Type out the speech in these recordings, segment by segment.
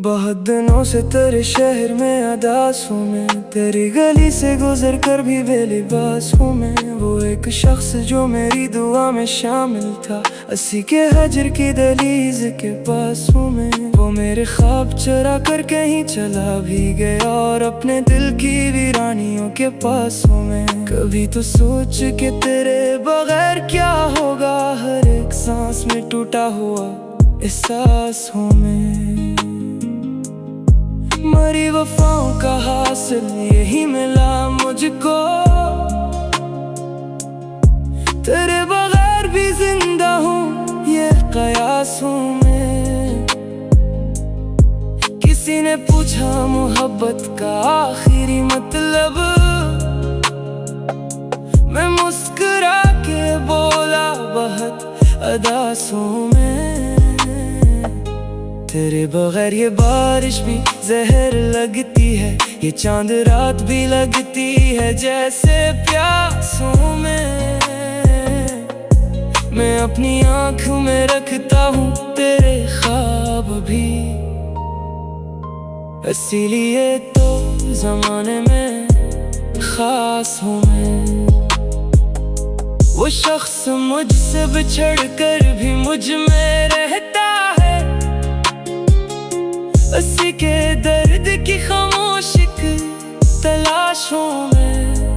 बहुत दिनों से तेरे शहर में अदास हूँ मैं, तेरी गली से गुजर कर भी बेलिबास हूँ मैं। वो एक शख्स जो मेरी दुआ में शामिल था, अस्सी के हजर की दहलीज के पास हूँ मैं। वो मेरे ख्वाब चुरा कर कहीं चला भी गया और अपने दिल की वीरानियों के पास हूँ मैं। कभी तो सोच के तेरे बगैर क्या होगा, हर एक सांस में टूटा हुआ एहसास हूँ मैं। मरी वफाओं का हासिल यही मिला मुझको, तेरे बगैर भी जिंदा हूँ ये कयास हूँ मैं। किसी ने पूछा मोहब्बत का आखिरी मतलब, मैं मुस्कुरा के बोला बहुत अदास हूँ मैं। तेरे बगैर ये बारिश भी जहर लगती है, ये चांद रात भी लगती है जैसे प्यास हूँ मैं अपनी आँखों में रखता हूँ तेरे ख्वाब भी, इसीलिए तो ज़माने में खास हूँ मैं। वो शख्स मुझसे बिछड़ कर भी मुझ में रहता है, अस्सी के दर्द की खामोश तलाशों में।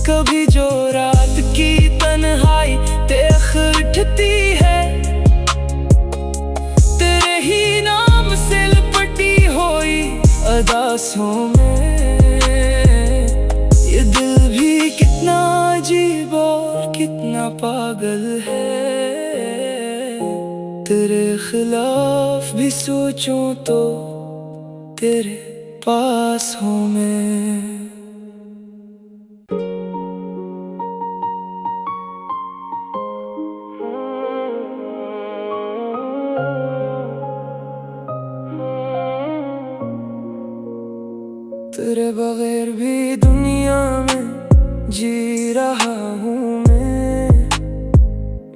कभी जो रात की तन्हाई देख उठती है, तेरे ही नाम से लिपटी हुई अदासों में। ये दिल भी कितना अजीब और कितना पागल है, तेरे खिलाफ भी सोचूं तो तेरे पास हूँ मैं। तेरे बगैर भी दुनिया में जी रहा हूँ मैं,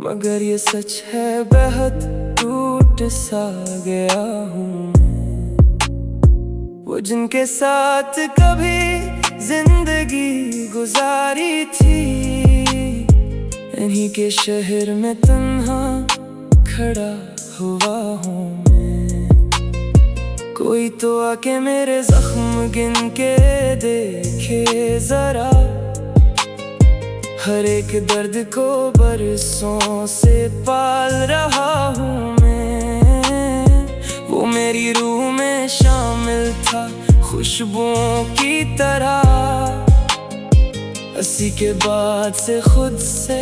मगर ये सच है बेहद टूट सा गया हूँ मैं। वो जिनके साथ कभी जिंदगी गुजारी थी, इन्हीं के शहर में तन्हा खड़ा हुआ हूँ मैं। कोई तो आके मेरे जख्म गिन के देखे जरा, हर एक दर्द को बरसों से पाल रहा हूँ मैं। वो मेरी रूह में शामिल था खुशबुओं की तरह, अस्सी के बाद से खुद से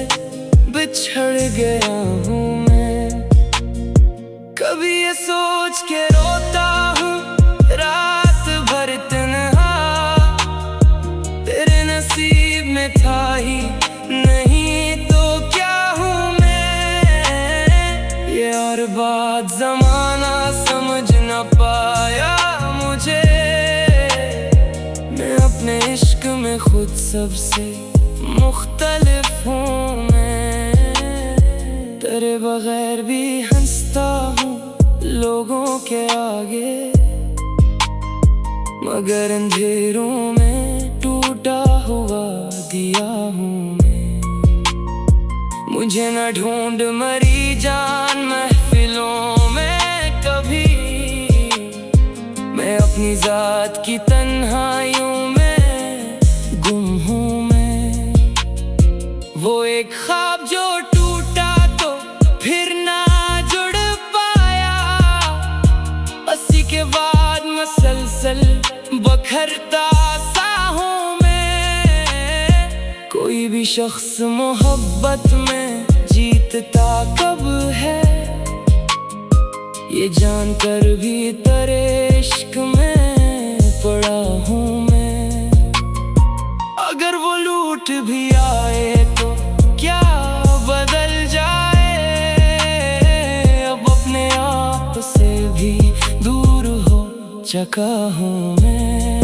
बिछड़ गया हूँ मैं। कभी ये सोच के रोता हूँ रात भर तन्हा, तेरे नसीब में था ही नहीं तो क्या हूँ मैं। ये और बात ज़माना समझ न पाया मुझे, मैं अपने इश्क में खुद सबसे मुख्तलिफ हूँ मैं। तेरे बगैर भी हंसता हूँ लोगों के आगे, मगर अंधेरों में टूटा हुआ दिया हूँ मैं। मुझे न ढूंढ मरी जान महफिलों में कभी, मैं अपनी जात की तन्हाइयों में गुम हूँ मैं। वो एक ख्वाब जो टूटा तो फिर ना जुड़ पाया, अस्सी के बाद मसलसल बखरता सा हूँ मैं। कोई भी शख्स मोहब्बत में जीतता कब है, ये जानकर भी तेरे इश्क में पड़ा हूँ मैं। अगर वो लूट भी आए तो क्या बदल जाए, अब अपने आप से भी दूर हो चुका हूँ मैं।